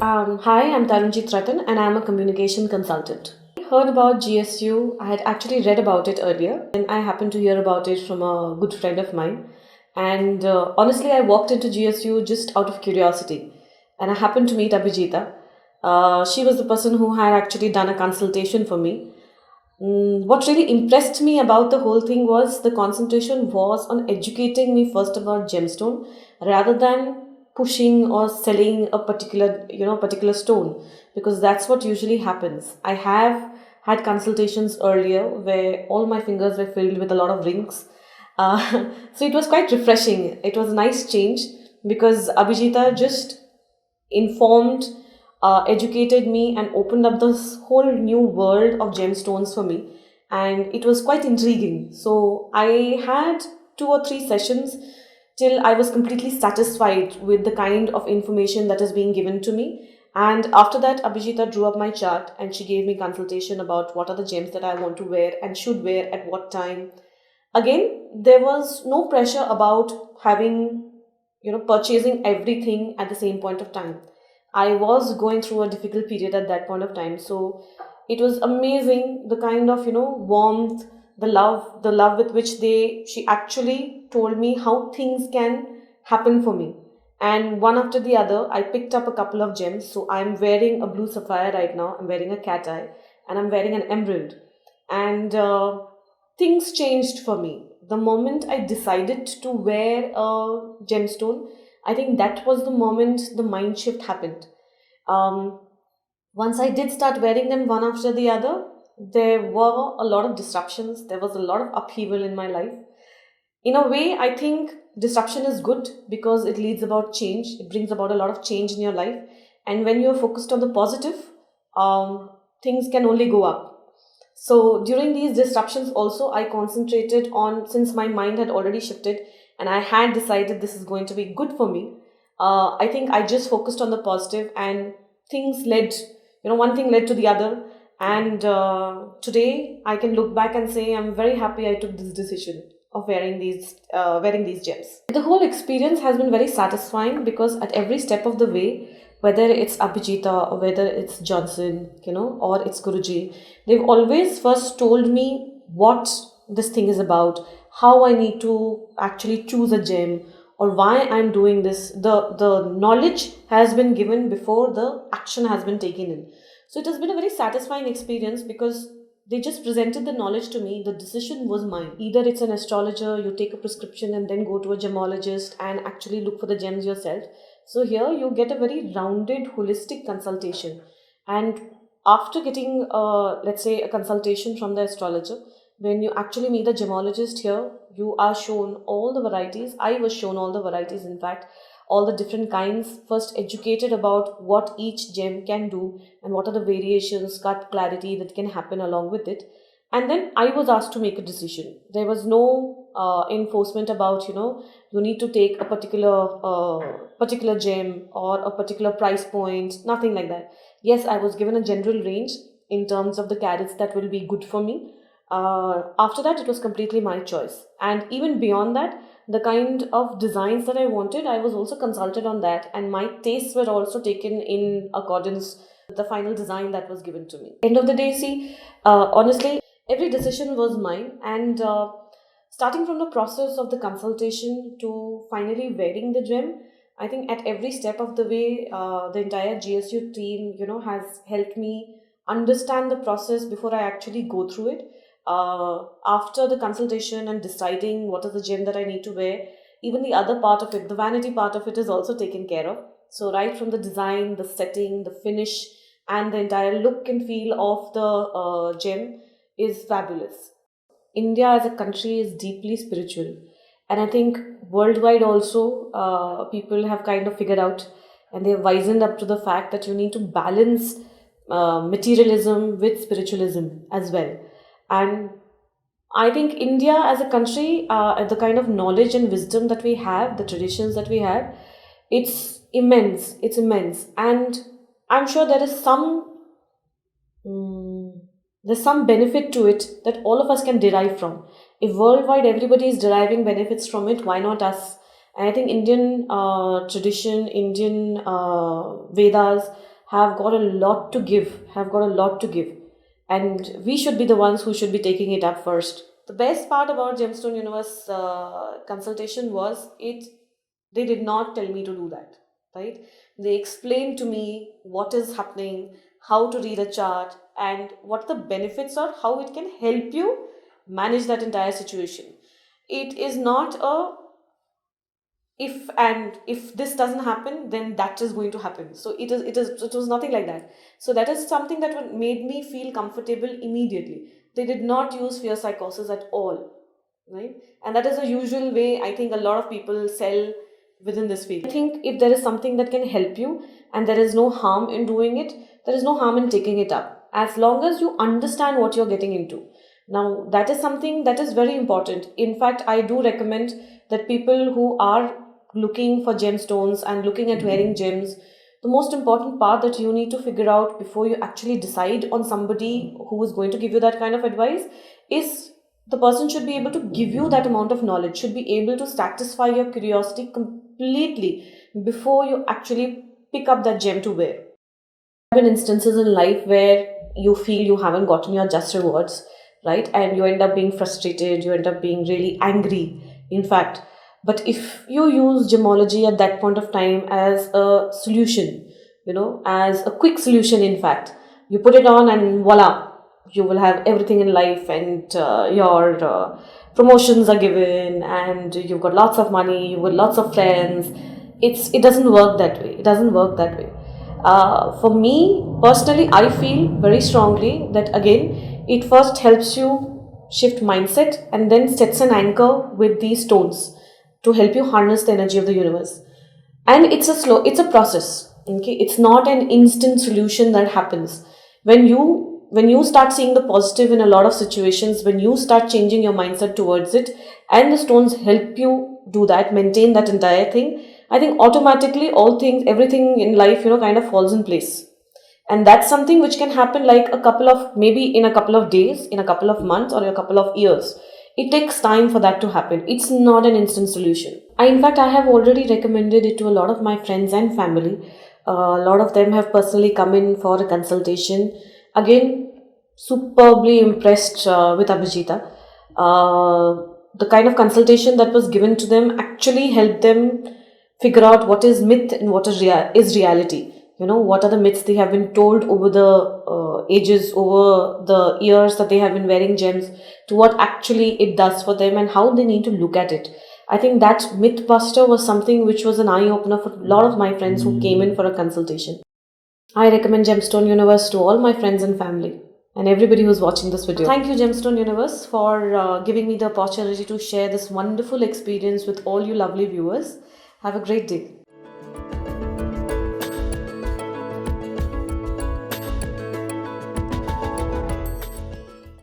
Hi, I'm Tarunjeet Rattan and I'm a communication consultant. I heard about GSU. I had actually read about it earlier and I happened to hear about it from a good friend of mine. And honestly, I walked into GSU just out of curiosity and I happened to meet Abhijita. She was the person who had actually done a consultation for me. What really impressed me about the whole thing was the concentration was on educating me first about gemstone rather than pushing or selling a particular stone, because that's what usually happens. I have had consultations earlier where all my fingers were filled with a lot of rings. So it was quite refreshing. It was a nice change because Abhijita just informed, educated me, and opened up this whole new world of gemstones for me. And it was quite intriguing. So I had 2 or 3 sessions till I was completely satisfied with the kind of information that is being given to me. And after that, Abhijita drew up my chart and she gave me consultation about what are the gems that I want to wear and should wear at what time. Again, there was no pressure about having, purchasing everything at the same point of time. I was going through a difficult period at that point of time, so it was amazing the kind of warmth, the love with which they she actually told me how things can happen for me. And one after the other, I picked up a couple of gems. So I'm wearing a blue sapphire right now, I'm wearing a cat eye, and I'm wearing an emerald. And things changed for me. The moment I decided to wear a gemstone, I think that was the moment the mind shift happened. Um, Once I did start wearing them one after the other, there were a lot of disruptions. There was a lot of upheaval in my life. In a way, I think disruption is good because it leads about change. It brings about a lot of change in your life. And when you're focused on the positive, things can only go up. So during these disruptions, also, I concentrated on, since my mind had already shifted and I had decided this is going to be good for me. I think I just focused on the positive and things led, one thing led to the other. And today I can look back and say I'm very happy I took this decision of wearing these gems. The whole experience has been very satisfying because at every step of the way, whether it's Abhijita or whether it's Johnson, or it's Guruji, they've always first told me what this thing is about, how I need to actually choose a gem, or why I'm doing this. The knowledge has been given before the action has been taken in. So it has been a very satisfying experience because they just presented the knowledge to me. The decision was mine. Either it's an astrologer, you take a prescription and then go to a gemologist and actually look for the gems yourself. So here you get a very rounded, holistic consultation. And after getting, let's say, a consultation from the astrologer, when you actually meet a gemologist here, you are shown all the varieties. I was shown all the varieties, in fact, all the different kinds, first educated about what each gem can do and what are the variations, cut clarity that can happen along with it. And then I was asked to make a decision. There was no enforcement about, you need to take a particular gem or a particular price point, nothing like that. Yes, I was given a general range in terms of the carats that will be good for me. After that, it was completely my choice. And even beyond that, the kind of designs that I wanted, I was also consulted on that, and my tastes were also taken in accordance with the final design that was given to me. End of the day, see, honestly, every decision was mine, and starting from the process of the consultation to finally wearing the gem, I think at every step of the way, the entire GSU team, has helped me understand the process before I actually go through it. After the consultation and deciding what is the gem that I need to wear, even the other part of it, the vanity part of it, is also taken care of. So, right from the design, the setting, the finish, and the entire look and feel of the gem is fabulous. India as a country is deeply spiritual, and I think worldwide also people have kind of figured out and they have wisened up to the fact that you need to balance materialism with spiritualism as well. And I think India as a country, the kind of knowledge and wisdom that we have, the traditions that we have, it's immense. It's immense, and I'm sure mm, there's some benefit to it that all of us can derive from. If worldwide everybody is deriving benefits from it, why not us? And I think Indian tradition, Indian Vedas have got a lot to give, have got a lot to give. And we should be the ones who should be taking it up first. The best part about Gemstone Universe consultation was they did not tell me to do that, right? They explained to me what is happening, how to read a chart, and what the benefits are, how it can help you manage that entire situation. It is not a if this doesn't happen, then that is going to happen. So it was nothing like that. So that is something that made me feel comfortable immediately. They did not use fear psychosis at all, right? And that is a usual way I think a lot of people sell within this field. I think if there is something that can help you and there is no harm in doing it, there is no harm in taking it up, as long as you understand what you're getting into. Now that is something that is very important. In fact, I do recommend that people who are looking for gemstones and looking at wearing gems, the most important part that you need to figure out before you actually decide on somebody who is going to give you that kind of advice is the person should be able to give you that amount of knowledge, should be able to satisfy your curiosity completely before you actually pick up that gem to wear. There have been instances in life where you feel you haven't gotten your just rewards, right? And you end up being frustrated, you end up being really angry, in fact. But if you use gemology at that point of time as a solution, as a quick solution, in fact, you put it on and voila, you will have everything in life, and your promotions are given, and you've got lots of money, you've got lots of friends. It doesn't work that way. It doesn't work that way. For me personally, I feel very strongly that again, it first helps you shift mindset and then sets an anchor with these stones to help you harness the energy of the universe. And it's a process. Okay, it's not an instant solution that happens. When you start seeing the positive in a lot of situations, when you start changing your mindset towards it, and the stones help you do that, maintain that entire thing, I think automatically everything in life, kind of falls in place. And that's something which can happen like maybe in a couple of days, in a couple of months, or a couple of years. It takes time for that to happen. It's not an instant solution. In fact, I have already recommended it to a lot of my friends and family. A lot of them have personally come in for a consultation. Again, superbly impressed with Abhijita. The kind of consultation that was given to them actually helped them figure out what is myth and what is reality. What are the myths they have been told over the ages, over the years that they have been wearing gems, to what actually it does for them and how they need to look at it. I think that mythbuster was something which was an eye-opener for a lot of my friends who came in for a consultation. I recommend Gemstone Universe to all my friends and family and everybody who's watching this video. Thank you, Gemstone Universe, for giving me the opportunity to share this wonderful experience with all you lovely viewers. Have a great day.